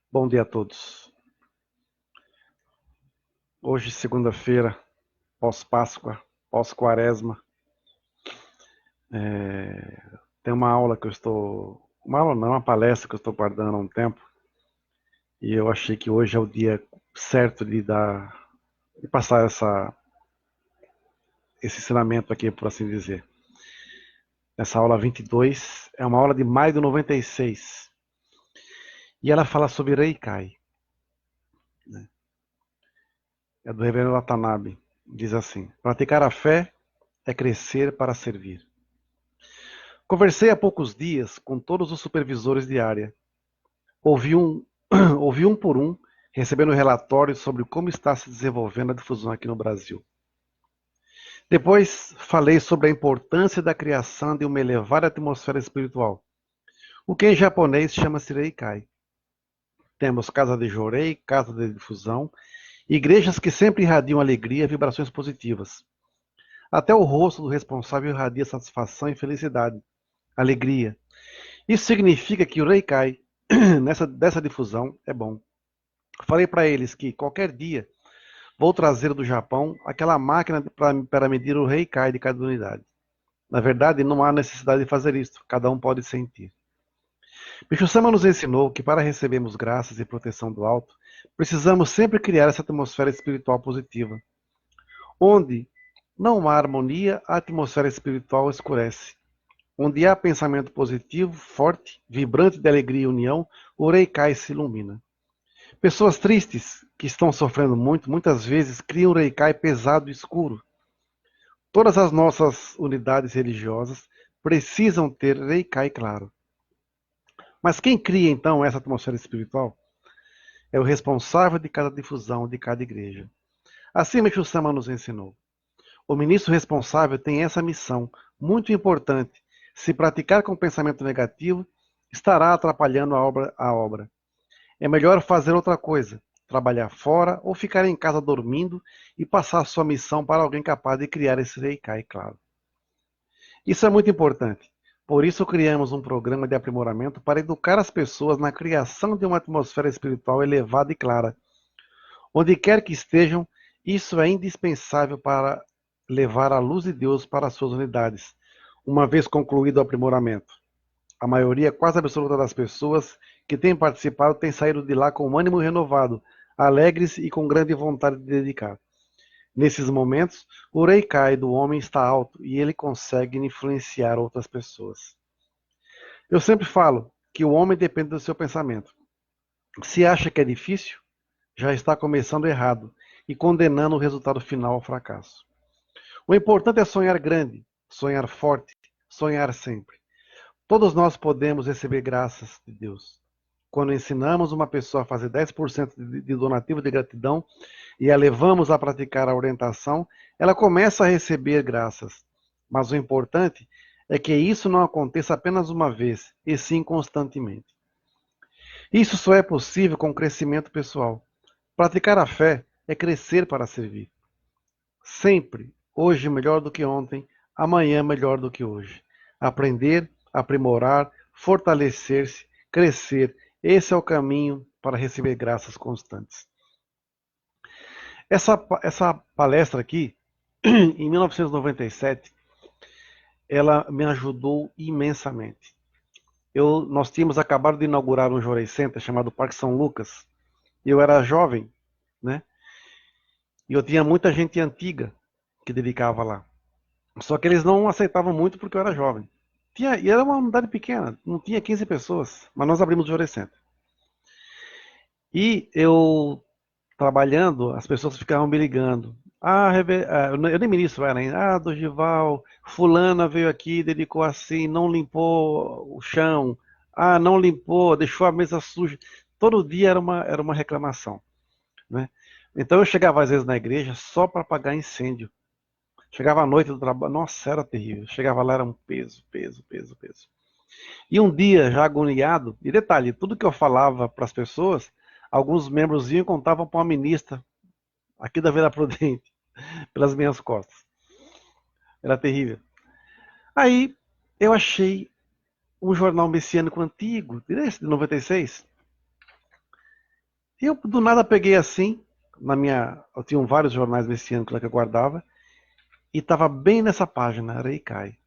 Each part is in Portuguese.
Bom dia a todos. Hoje, segunda-feira, pós-Páscoa, pós-Quaresma, tem uma aula que eu estou. Uma aula não, uma palestra que eu estou guardando há um tempo. E eu achei que hoje é o dia certo de passar esse ensinamento aqui, por assim dizer. Essa aula 22 é uma aula de maio de 96. E ela fala sobre Reikai, né? É do Reverendo Watanabe. Diz assim: praticar a fé é crescer para servir. Conversei há poucos dias com todos os supervisores de área. Ouvi um, ouvi um por um, recebendo relatórios sobre como está se desenvolvendo a difusão aqui no Brasil. Depois falei sobre a importância da criação de uma elevada atmosfera espiritual, o que em japonês chama-se Reikai. Temos casa de jorei, casa de difusão, igrejas que sempre irradiam alegria e vibrações positivas. Até o rosto do responsável irradia satisfação e felicidade, alegria. Isso significa que o Reikai dessa difusão é bom. Falei para eles que qualquer dia vou trazer do Japão aquela máquina para medir o Reikai de cada unidade. Na verdade, não há necessidade de fazer isso, cada um pode sentir. Bicho Sama nos ensinou que para recebermos graças e proteção do alto, precisamos sempre criar essa atmosfera espiritual positiva. Onde não há harmonia, a atmosfera espiritual escurece. Onde há pensamento positivo, forte, vibrante de alegria e união, o Reikai se ilumina. Pessoas tristes, que estão sofrendo muito, muitas vezes criam um Reikai pesado e escuro. Todas as nossas unidades religiosas precisam ter Reikai claro. Mas quem cria então essa atmosfera espiritual? É o responsável de cada difusão de cada igreja. Assim Meixo Sama nos ensinou. O ministro responsável tem essa missão muito importante. Se praticar com pensamento negativo, estará atrapalhando a obra. É melhor fazer outra coisa, trabalhar fora ou ficar em casa dormindo e passar sua missão para alguém capaz de criar esse Reikai, claro. Isso é muito importante. Por isso criamos um programa de aprimoramento para educar as pessoas na criação de uma atmosfera espiritual elevada e clara. Onde quer que estejam, isso é indispensável para levar a luz de Deus para as suas unidades, uma vez concluído o aprimoramento. A maioria quase absoluta das pessoas que têm participado têm saído de lá com um ânimo renovado, alegres e com grande vontade de dedicar. Nesses momentos, o Reikai do homem está alto e ele consegue influenciar outras pessoas. Eu sempre falo que o homem depende do seu pensamento. Se acha que é difícil, já está começando errado e condenando o resultado final ao fracasso. O importante é sonhar grande, sonhar forte, sonhar sempre. Todos nós podemos receber graças de Deus. Quando ensinamos uma pessoa a fazer 10% de donativo de gratidão e a levamos a praticar a orientação, ela começa a receber graças. Mas o importante é que isso não aconteça apenas uma vez, e sim constantemente. Isso só é possível com crescimento pessoal. Praticar a fé é crescer para servir. Sempre, hoje melhor do que ontem, amanhã melhor do que hoje. Aprender, aprimorar, fortalecer-se, crescer. Esse é o caminho para receber graças constantes. Essa palestra aqui, em 1997, ela me ajudou imensamente. Nós tínhamos acabado de inaugurar um Jorei Center chamado Parque São Lucas. Eu era jovem, né? E eu tinha muita gente antiga que dedicava lá. Só que eles não aceitavam muito porque eu era jovem. E era uma unidade pequena, não tinha 15 pessoas, mas nós abrimos o Jorei Center. E eu trabalhando, as pessoas ficavam me ligando. Eu nem ministro era ainda. Ah, Dorival, fulana veio aqui, dedicou assim, não limpou o chão. Ah, não limpou, deixou a mesa suja. Todo dia era uma reclamação, né? Então eu chegava às vezes na igreja só para apagar incêndio. Chegava à noite do trabalho, nossa, era terrível. Chegava lá, era um peso, peso, peso, peso. E um dia, já agoniado, e detalhe, tudo que eu falava para as pessoas, alguns membros iam e contavam para uma ministra aqui da Vila Prudente, pelas minhas costas. Era terrível. Aí eu achei um jornal messiânico antigo, esse de 96, E eu do nada peguei assim, eu tinha vários jornais messiânicos lá que eu guardava, e estava bem nessa página, Reikai.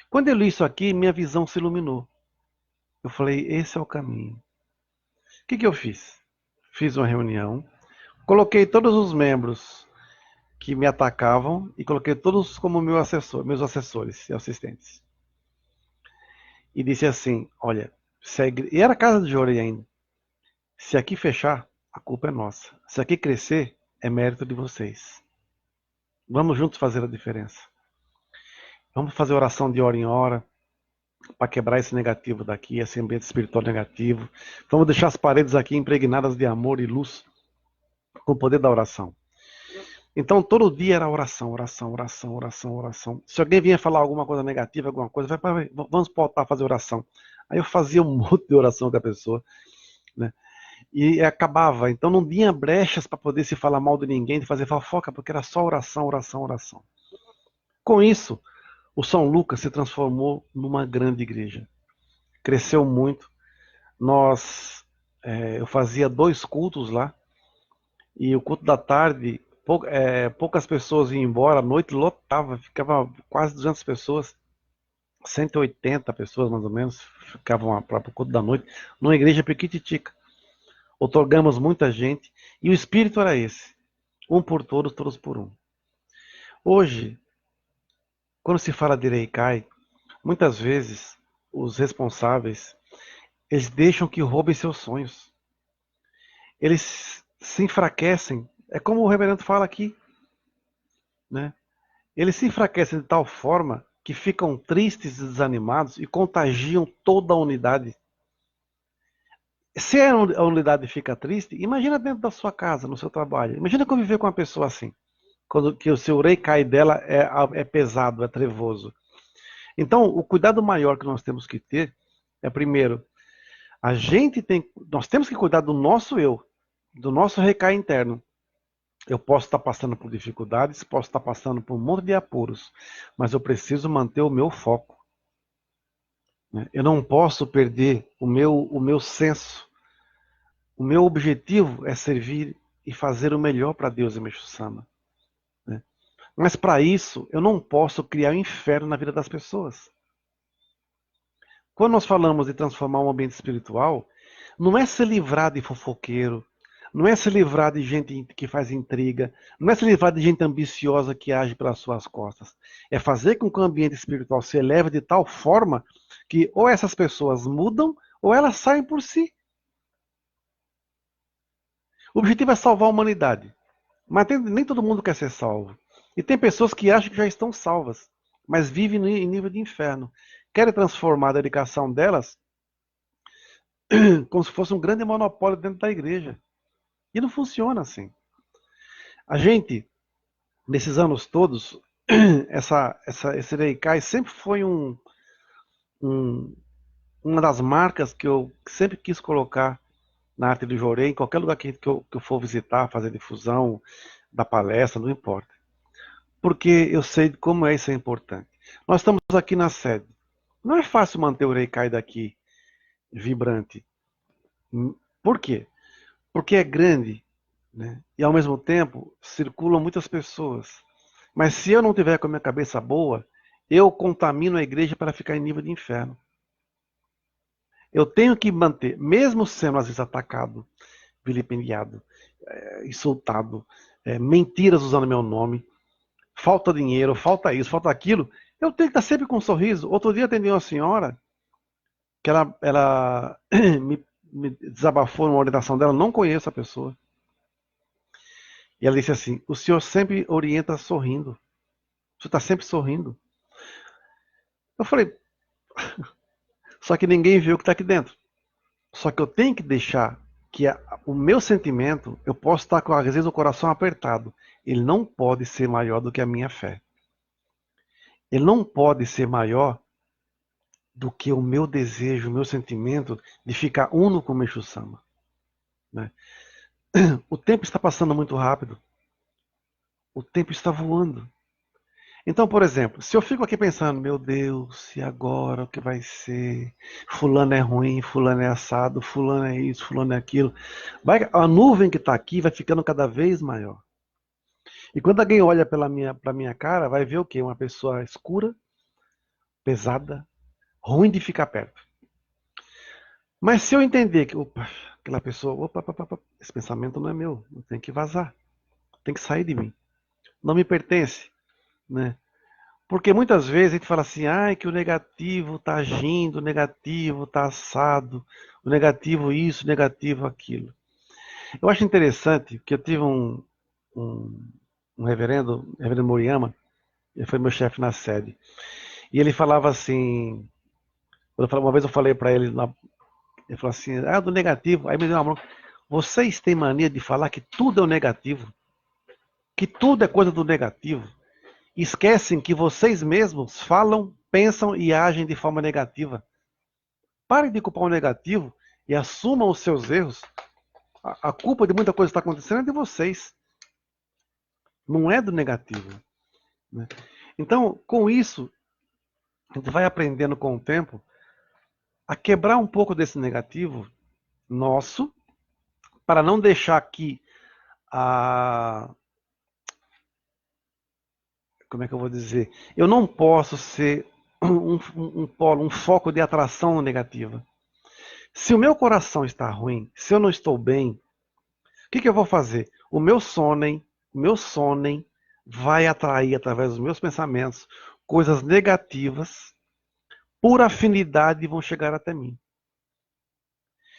Quando eu li isso aqui, minha visão se iluminou. Eu falei, esse é o caminho. O que eu fiz? Fiz uma reunião, coloquei todos os membros que me atacavam e coloquei todos como meus assessores e assistentes. E disse assim, olha, e era casa de Jorei ainda. Se aqui fechar, a culpa é nossa. Se aqui crescer, é mérito de vocês. Vamos juntos fazer a diferença. Vamos fazer oração de hora em hora para quebrar esse negativo daqui, esse ambiente espiritual negativo. Vamos deixar as paredes aqui impregnadas de amor e luz com o poder da oração. Então, todo dia era oração, oração, oração, oração, oração. Se alguém vinha falar alguma coisa negativa, alguma coisa, vamos voltar a fazer oração. Aí eu fazia um monte de oração com a pessoa, né? E acabava. Então não tinha brechas para poder se falar mal de ninguém, de fazer fofoca, porque era só oração, oração, oração. Com isso, o São Lucas se transformou numa grande igreja. Cresceu muito. Eu fazia 2 cultos lá, e o culto da tarde, poucas pessoas iam embora, a noite lotava, ficava quase 200 pessoas, 180 pessoas mais ou menos, ficavam para o culto da noite, numa igreja pequititica. Otorgamos muita gente, e o espírito era esse, um por todos, todos por um. Hoje, quando se fala de Reikai, muitas vezes os responsáveis, eles deixam que roubem seus sonhos. Eles se enfraquecem. É como o reverendo fala aqui, né? Eles se enfraquecem de tal forma que ficam tristes e desanimados e contagiam toda a unidade. Se a unidade fica triste, imagina dentro da sua casa, no seu trabalho. Imagina conviver com uma pessoa assim, quando que o seu Reikai dela é pesado, é trevoso. Então, o cuidado maior que nós temos que ter é, primeiro, nós temos que cuidar do nosso eu, do nosso Reikai interno. Eu posso estar passando por dificuldades, posso estar passando por um monte de apuros, mas eu preciso manter o meu foco. Eu não posso perder o meu senso. O meu objetivo é servir e fazer o melhor para Deus e Meixo-sama. Mas para isso, eu não posso criar um inferno na vida das pessoas. Quando nós falamos de transformar um ambiente espiritual, não é se livrar de fofoqueiro, não é se livrar de gente que faz intriga, não é se livrar de gente ambiciosa que age pelas suas costas. É fazer com que o ambiente espiritual se eleve de tal forma que ou essas pessoas mudam ou elas saem por si. O objetivo é salvar a humanidade. Mas nem todo mundo quer ser salvo. E tem pessoas que acham que já estão salvas, mas vivem em nível de inferno. Querem transformar a dedicação delas como se fosse um grande monopólio dentro da igreja. E não funciona assim. A gente, nesses anos todos, esse Reikai sempre foi uma das marcas que eu sempre quis colocar na arte do Jorei, em qualquer lugar que eu for visitar, fazer difusão, dar palestra, não importa. Porque eu sei como isso é importante. Nós estamos aqui na sede. Não é fácil manter o Reikai daqui vibrante. Por quê? Porque é grande, né? E ao mesmo tempo circulam muitas pessoas. Mas se eu não tiver com a minha cabeça boa, eu contamino a igreja para ficar em nível de inferno. Eu tenho que manter, mesmo sendo às vezes atacado, vilipendiado, insultado, mentiras usando meu nome, falta dinheiro, falta isso, falta aquilo, eu tenho que estar sempre com um sorriso. Outro dia atendi uma senhora que ela me desabafou numa orientação dela, não conheço a pessoa. E ela disse assim: o senhor sempre orienta sorrindo. O senhor está sempre sorrindo. Eu falei, só que ninguém vê o que está aqui dentro. Só que eu tenho que deixar que o meu sentimento, eu posso estar com às vezes o coração apertado. Ele não pode ser maior do que a minha fé. Ele não pode ser maior do que o meu desejo, o meu sentimento de ficar uno com o Meixo-sama. Né? O tempo está passando muito rápido. O tempo está voando. Então, por exemplo, se eu fico aqui pensando, meu Deus, e agora o que vai ser? Fulano é ruim, fulano é assado, fulano é isso, fulano é aquilo. A nuvem que está aqui vai ficando cada vez maior. E quando alguém olha pra minha cara, vai ver o quê? Uma pessoa escura, pesada, ruim de ficar perto. Mas se eu entender que, opa, aquela pessoa, opa, esse pensamento não é meu, tem que vazar, tem que sair de mim, não me pertence, né? Porque muitas vezes a gente fala assim, ai, que o negativo está agindo, o negativo está assado, o negativo isso, o negativo aquilo. Eu acho interessante que eu tive um, um reverendo Moriyama, ele foi meu chefe na sede, e ele falava assim, uma vez eu falei para ele, ele falou assim, do negativo, aí me deu uma bronca, vocês têm mania de falar que tudo é o negativo, que tudo é coisa do negativo. Esquecem que vocês mesmos falam, pensam e agem de forma negativa. Parem de culpar o negativo e assumam os seus erros. A culpa de muita coisa que está acontecendo é de vocês, não é do negativo. Né? Então, com isso, a gente vai aprendendo com o tempo a quebrar um pouco desse negativo nosso, para não deixar que a. Como é que eu vou dizer? Eu não posso ser polo, um foco de atração negativa. Se o meu coração está ruim, se eu não estou bem, o que eu vou fazer? O meu sonem vai atrair através dos meus pensamentos coisas negativas, por afinidade vão chegar até mim.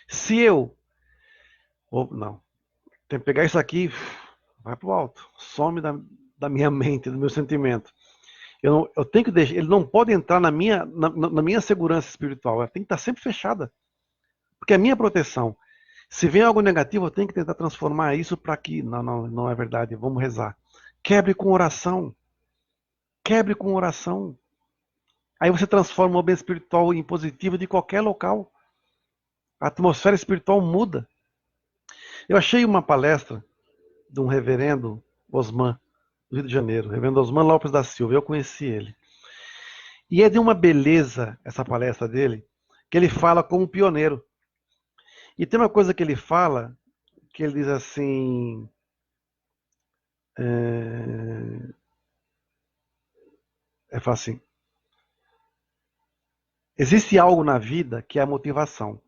Se eu, não, tem que pegar isso aqui, vai para o alto, some da minha mente, do meu sentimento. Eu tenho que deixar, ele não pode entrar na minha segurança espiritual, ela tem que estar sempre fechada, porque é a minha proteção. Se vem algo negativo, eu tenho que tentar transformar isso para que, não é verdade, vamos rezar. Quebre com oração, quebre com oração. Aí você transforma o bem espiritual em positivo de qualquer local. A atmosfera espiritual muda. Eu achei uma palestra de um reverendo Osman, do Rio de Janeiro, reverendo Osman Lopes da Silva, eu conheci ele. E é de uma beleza essa palestra dele, que ele fala como pioneiro. E tem uma coisa que ele fala, que ele diz assim, ele fala assim, existe algo na vida que é a motivação.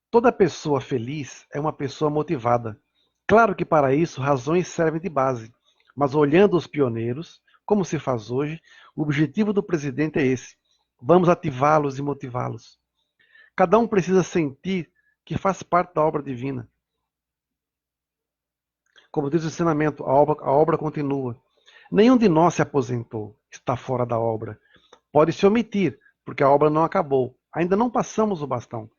Toda pessoa feliz é uma pessoa motivada. Claro que para isso razões servem de base, mas olhando os pioneiros, como se faz hoje, o objetivo do presidente é esse. Vamos ativá-los e motivá-los. Cada um precisa sentir que faz parte da obra divina. Como diz o ensinamento, a obra continua. Nenhum de nós se aposentou, está fora da obra. Pode se omitir, porque a obra não acabou. Ainda não passamos o bastão.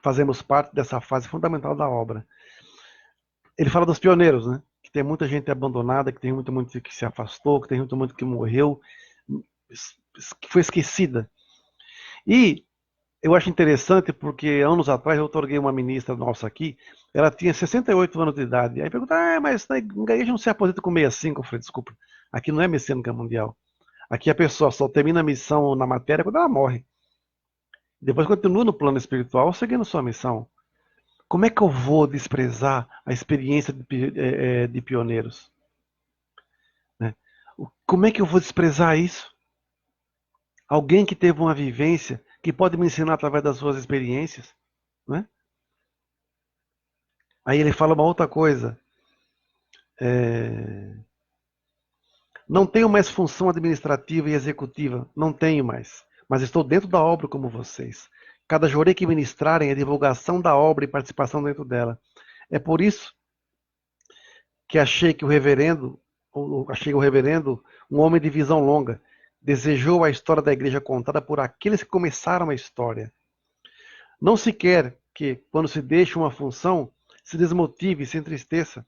Fazemos parte dessa fase fundamental da obra. Ele fala dos pioneiros, né? Que tem muita gente abandonada, que tem muita gente que se afastou, que tem muita gente que morreu, que foi esquecida. E eu acho interessante porque anos atrás eu otorguei uma ministra nossa aqui, ela tinha 68 anos de idade. Aí pergunta, mas na igreja não se aposenta com 65? Eu falei, desculpa, aqui não é messiânica mundial. Aqui a pessoa só termina a missão na matéria quando ela morre. Depois continua no plano espiritual seguindo sua missão. Como é que eu vou desprezar a experiência de pioneiros? Né? Como é que eu vou desprezar isso? Alguém que teve uma vivência que pode me ensinar através das suas experiências. Né? Aí ele fala uma outra coisa. Não tenho mais função administrativa e executiva. Não tenho mais. Mas estou dentro da obra como vocês. Cada jorei que ministrarem é divulgação da obra e participação dentro dela. É por isso que achei o reverendo um homem de visão longa. Desejou a história da igreja contada por aqueles que começaram a história. Não se quer que, quando se deixa uma função, se desmotive e se entristeça.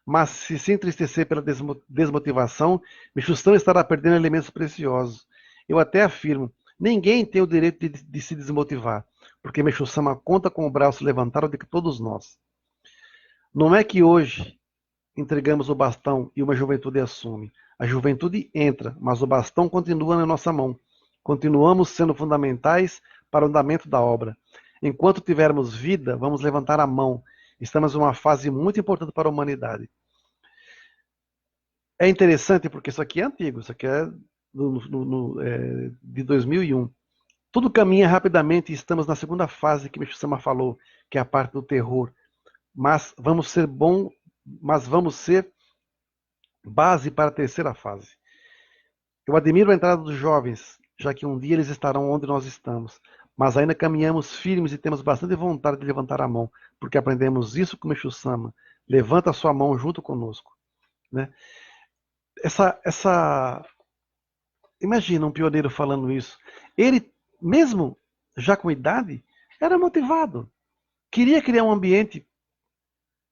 Mas se entristecer pela desmotivação, Meixustão estará perdendo elementos preciosos. Eu até afirmo, ninguém tem o direito de se desmotivar, porque Meixustama conta com o braço levantado de todos nós. Não é que hoje entregamos o bastão e uma juventude assume. A juventude entra, mas o bastão continua na nossa mão. Continuamos sendo fundamentais para o andamento da obra. Enquanto tivermos vida, vamos levantar a mão. Estamos em uma fase muito importante para a humanidade. É interessante porque isso aqui é antigo, isso aqui é de 2001. Tudo caminha rapidamente e estamos na segunda fase que Meshama falou, que é a parte do terror. Mas vamos ser base para a terceira fase. Eu admiro a entrada dos jovens, já que um dia eles estarão onde nós estamos. Mas ainda caminhamos firmes e temos bastante vontade de levantar a mão, porque aprendemos isso com Meshama. Levanta a sua mão junto conosco. Né? Imagina um pioneiro falando isso. Ele, mesmo já com idade, era motivado. Queria criar um ambiente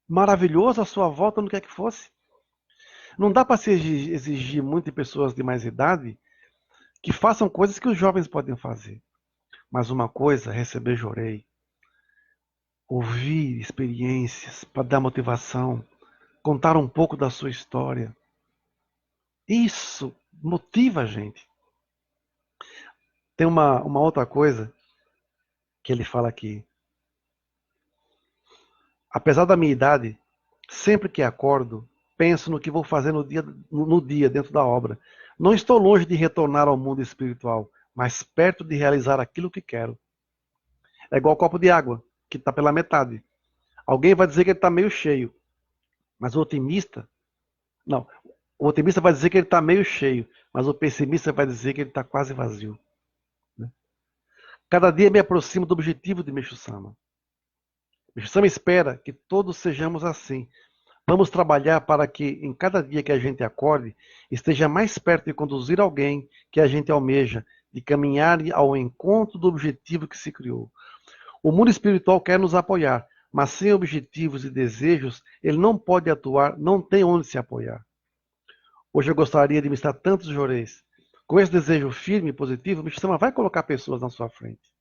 maravilhoso à sua volta, no que é que fosse. Não dá para se exigir muito de pessoas de mais idade que façam coisas que os jovens podem fazer. Mas uma coisa, receber jorei, ouvir experiências para dar motivação, contar um pouco da sua história. Isso motiva a gente. Tem uma outra coisa que ele fala aqui. Apesar da minha idade, sempre que acordo, penso no que vou fazer no dia dentro da obra. Não estou longe de retornar ao mundo espiritual, mas perto de realizar aquilo que quero. É igual um copo de água, que está pela metade. Alguém vai dizer que ele está meio cheio, mas o otimista... Não, o otimista vai dizer que ele está meio cheio, mas o pessimista vai dizer que ele está quase vazio. Cada dia me aproximo do objetivo de Meshama. Meshama espera que todos sejamos assim. Vamos trabalhar para que, em cada dia que a gente acorde, esteja mais perto de conduzir alguém que a gente almeja, de caminhar ao encontro do objetivo que se criou. O mundo espiritual quer nos apoiar, mas sem objetivos e desejos, ele não pode atuar, não tem onde se apoiar. Hoje eu gostaria de ministrar tantos joreis. Com esse desejo firme e positivo, o Meshama vai colocar pessoas na sua frente.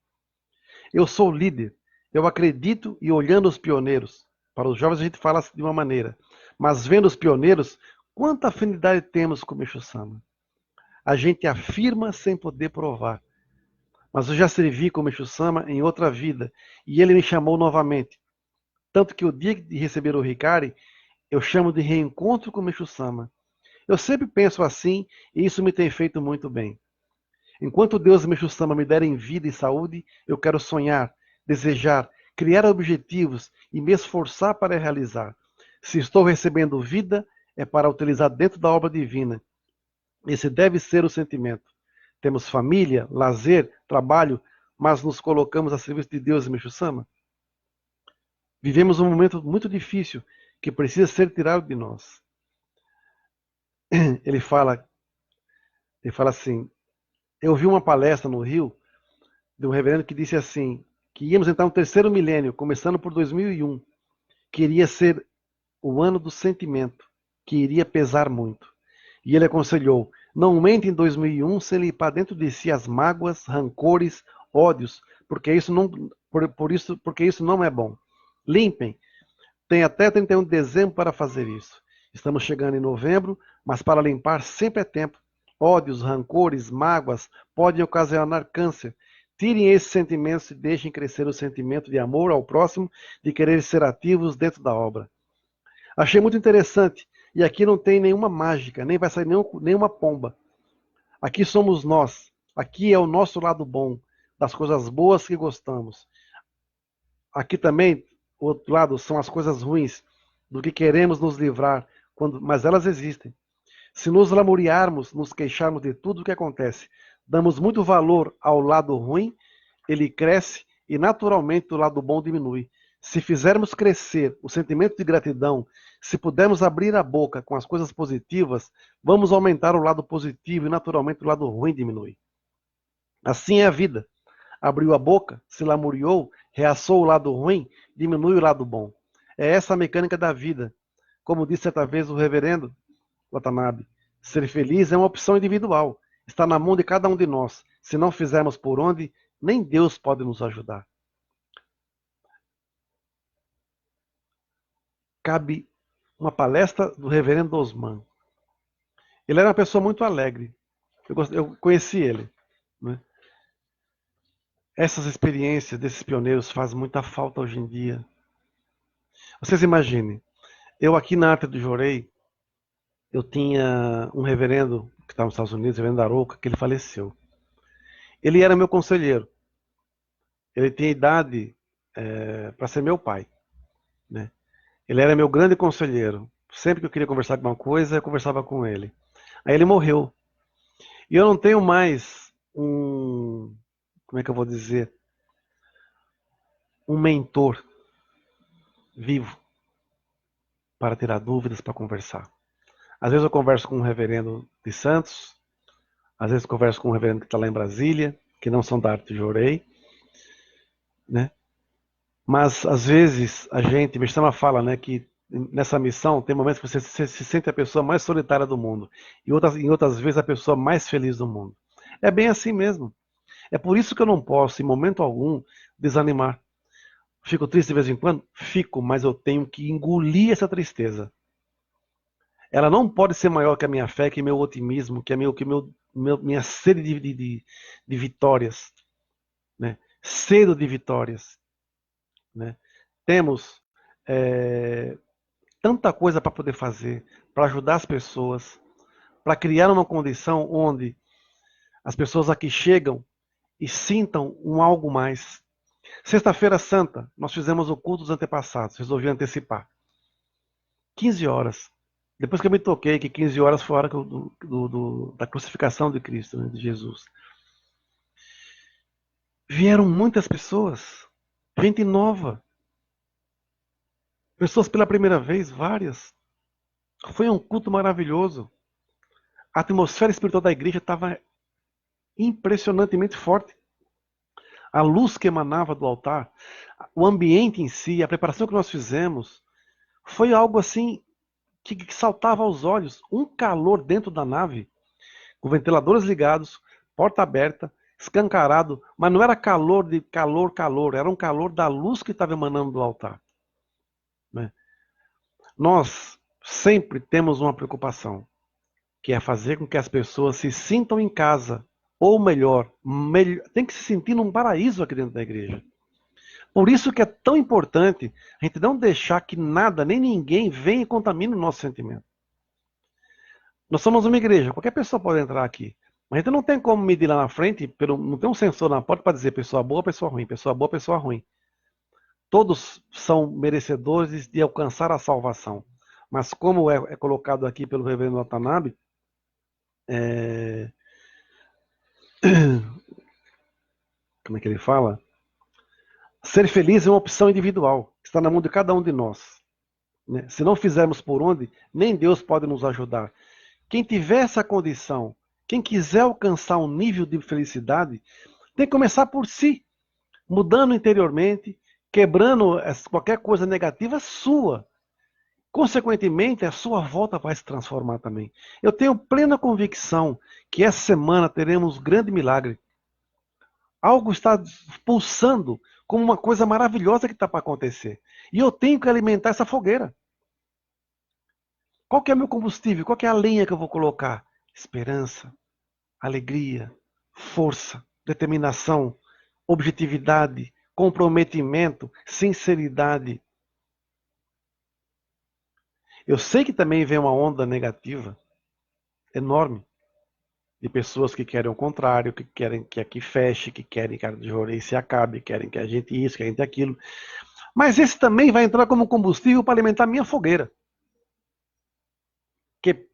Eu sou líder, eu acredito e olhando os pioneiros. Para os jovens a gente fala de uma maneira, mas vendo os pioneiros, quanta afinidade temos com o Meshama. A gente afirma sem poder provar. Mas eu já servi com o Meshama em outra vida, e ele me chamou novamente. Tanto que o dia de receber o Hikari, eu chamo de reencontro com o Meshama. Eu sempre penso assim, e isso me tem feito muito bem. Enquanto Deus e Meshama me derem vida e saúde, eu quero sonhar, desejar, criar objetivos e me esforçar para realizar. Se estou recebendo vida, é para utilizar dentro da obra divina. Esse deve ser o sentimento. Temos família, lazer, trabalho, mas nos colocamos a serviço de Deus e Meshama. Vivemos um momento muito difícil que precisa ser tirado de nós. Ele fala assim, eu vi uma palestra no Rio de um reverendo que disse assim, que íamos entrar no terceiro milênio, começando por 2001, que iria ser o ano do sentimento, que iria pesar muito. E ele aconselhou, não mente em 2001 sem limpar dentro de si as mágoas, rancores, ódios, porque isso não é bom. Limpem. Tem até 31 de dezembro para fazer isso. Estamos chegando em novembro, mas para limpar sempre é tempo. Ódios, rancores, mágoas podem ocasionar câncer. Tirem esses sentimentos e deixem crescer o sentimento de amor ao próximo, de querer ser ativos dentro da obra. Achei muito interessante. E aqui não tem nenhuma mágica, nem vai sair nenhuma pomba. Aqui somos nós. Aqui é o nosso lado bom, das coisas boas que gostamos. Aqui também, o outro lado, são as coisas ruins, do que queremos nos livrar, mas elas existem. Se nos lamuriarmos, nos queixarmos de tudo o que acontece, damos muito valor ao lado ruim, ele cresce e naturalmente o lado bom diminui. Se fizermos crescer o sentimento de gratidão, se pudermos abrir a boca com as coisas positivas, vamos aumentar o lado positivo e naturalmente o lado ruim diminui. Assim é a vida. Abriu a boca, se lamuriou, reaçou o lado ruim, diminui o lado bom. É essa a mecânica da vida. Como disse certa vez o reverendo Watanabe, ser feliz é uma opção individual. Está na mão de cada um de nós. Se não fizermos por onde, nem Deus pode nos ajudar. Cabe uma palestra do reverendo Osman. Ele era uma pessoa muito alegre. Eu conheci ele, né? Essas experiências desses pioneiros fazem muita falta hoje em dia. Vocês imaginem, eu aqui na Arte do Jorei, eu tinha um reverendo que estava nos Estados Unidos, o reverendo Arouca, que ele faleceu. Ele era meu conselheiro. Ele tinha idade para ser meu pai, né? Ele era meu grande conselheiro. Sempre que eu queria conversar com uma coisa, eu conversava com ele. Aí ele morreu. E eu não tenho mais como é que eu vou dizer, um mentor vivo para tirar dúvidas, para conversar. Às vezes eu converso com um reverendo de Santos, às vezes eu converso com um reverendo que está lá em Brasília, que não são da Arte de Jorei, né? Mas às vezes a gente, me chama fala, né, que nessa missão tem momentos que você se sente a pessoa mais solitária do mundo e em outras vezes a pessoa mais feliz do mundo. É bem assim mesmo. É por isso que eu não posso, em momento algum, desanimar. Fico triste de vez em quando? Fico, mas eu tenho que engolir essa tristeza. Ela não pode ser maior que a minha fé, que meu otimismo, minha sede de vitórias, né? Sede de vitórias, né? Temos é, tanta coisa para poder fazer, para ajudar as pessoas, para criar uma condição onde as pessoas aqui chegam e sintam um algo mais. Sexta-feira Santa, nós fizemos o culto dos antepassados, resolvi antecipar. 15 horas. Depois que eu me toquei que 15 horas foi a hora da crucificação de Cristo, né, de Jesus. Vieram muitas pessoas, gente nova, pessoas pela primeira vez, várias. Foi um culto maravilhoso. A atmosfera espiritual da igreja estava impressionantemente forte. A luz que emanava do altar, o ambiente em si, a preparação que nós fizemos, foi algo assim que saltava aos olhos. Um calor dentro da nave, com ventiladores ligados, porta aberta, escancarado, mas não era calor de calor, era um calor da luz que estava emanando do altar, né? Nós sempre temos uma preocupação, que é fazer com que as pessoas se sintam em casa, ou melhor, tem que se sentir num paraíso aqui dentro da igreja. Por isso que é tão importante a gente não deixar que nada, nem ninguém venha e contamine o nosso sentimento. Nós somos uma igreja, qualquer pessoa pode entrar aqui. Mas a gente não tem como medir lá na frente, não tem um sensor na porta para dizer pessoa boa, pessoa ruim, pessoa boa, pessoa ruim. Todos são merecedores de alcançar a salvação. Mas como é colocado aqui pelo reverendo Watanabe, como é que ele fala? Ser feliz é uma opção individual, está na mão de cada um de nós, né? Se não fizermos por onde, nem Deus pode nos ajudar. Quem tiver essa condição, quem quiser alcançar um nível de felicidade, tem que começar por si, mudando interiormente, quebrando qualquer coisa negativa sua. Consequentemente, a sua volta vai se transformar também. Eu tenho plena convicção que essa semana teremos um grande milagre. Algo está pulsando como uma coisa maravilhosa que está para acontecer. E eu tenho que alimentar essa fogueira. Qual que é o meu combustível? Qual que é a lenha que eu vou colocar? Esperança, alegria, força, determinação, objetividade, comprometimento, sinceridade. Eu sei que também vem uma onda negativa enorme de pessoas que querem o contrário, que querem que aqui feche, que querem que a Jorei se acabe, querem que a gente isso, que a gente aquilo. Mas esse também vai entrar como combustível para alimentar a minha fogueira. Que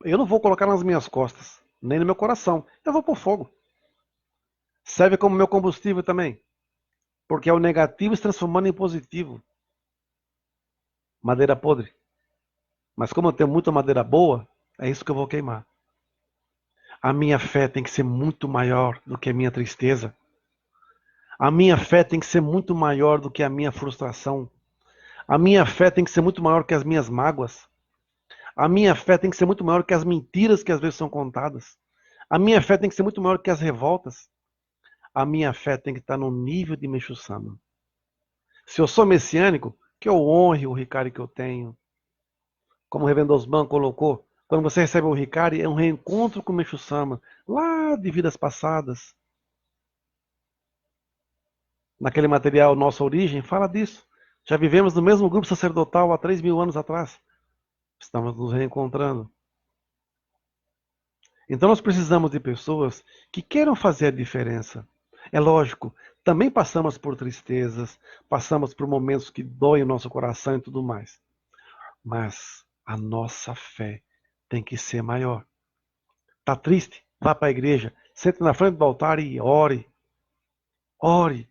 eu não vou colocar nas minhas costas, nem no meu coração. Eu vou pôr fogo. Serve como meu combustível também. Porque é o negativo se transformando em positivo. Madeira podre. Mas como eu tenho muita madeira boa, é isso que eu vou queimar. A minha fé tem que ser muito maior do que a minha tristeza. A minha fé tem que ser muito maior do que a minha frustração. A minha fé tem que ser muito maior que as minhas mágoas. A minha fé tem que ser muito maior que as mentiras que às vezes são contadas. A minha fé tem que ser muito maior que as revoltas. A minha fé tem que estar no nível de Meixo Sama. Se eu sou messiânico, que eu honre o Ricardo que eu tenho. como o Reverendo Osman colocou, quando você recebe o Hikari, é um reencontro com o Meixo Sama, lá de vidas passadas. Naquele material Nossa Origem, fala disso. Já vivemos no mesmo grupo sacerdotal há 3.000 anos atrás. Estamos nos reencontrando. Então nós precisamos de pessoas que queiram fazer a diferença. É lógico, também passamos por tristezas, passamos por momentos que doem o nosso coração e tudo mais. Mas a nossa fé tem que ser maior. Tá triste? Vá para a igreja, sente na frente do altar e ore. Ore.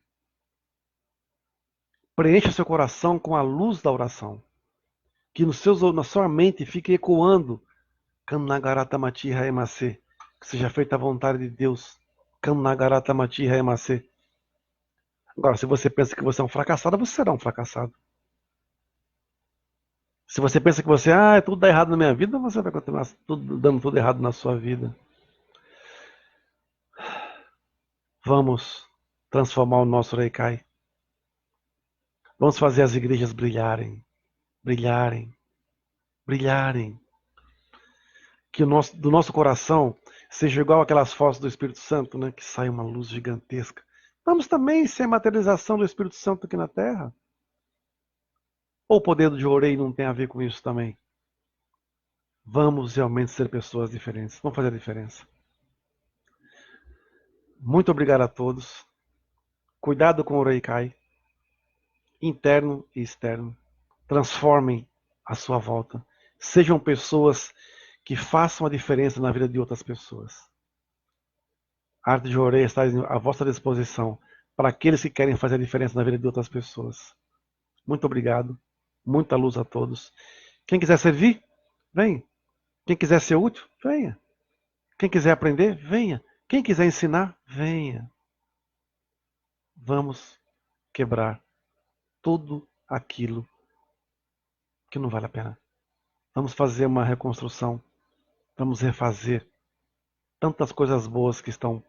Preencha seu coração com a luz da oração. Que na sua mente fique ecoando Kamnagaratamachi Haemase. Que seja feita a vontade de Deus. Kamnagaratamachi Haemase. Agora, se você pensa que você é um fracassado, você será um fracassado. Se você pensa que você, tudo dá errado na minha vida, você vai continuar dando tudo errado na sua vida. Vamos transformar o nosso Reikai. Vamos fazer as igrejas brilharem. Brilharem. Brilharem. Que do nosso coração seja igual aquelas fotos do Espírito Santo, né? Que sai uma luz gigantesca. Vamos também ser a materialização do Espírito Santo aqui na Terra? Ou o poder do Jorei não tem a ver com isso também? Vamos realmente ser pessoas diferentes. Vamos fazer a diferença. Muito obrigado a todos. Cuidado com o Reikai, interno e externo. Transformem a sua volta. Sejam pessoas que façam a diferença na vida de outras pessoas. A arte de Jorei está à vossa disposição para aqueles que querem fazer a diferença na vida de outras pessoas. Muito obrigado. Muita luz a todos. Quem quiser servir, venha. Quem quiser ser útil, venha. Quem quiser aprender, venha. Quem quiser ensinar, venha. Vamos quebrar tudo aquilo que não vale a pena. Vamos fazer uma reconstrução. Vamos refazer tantas coisas boas que estão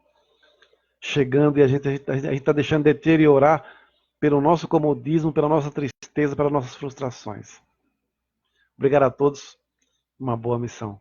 chegando e a gente está deixando deteriorar pelo nosso comodismo, pela nossa tristeza, pelas nossas frustrações. Obrigado a todos. Uma boa missão.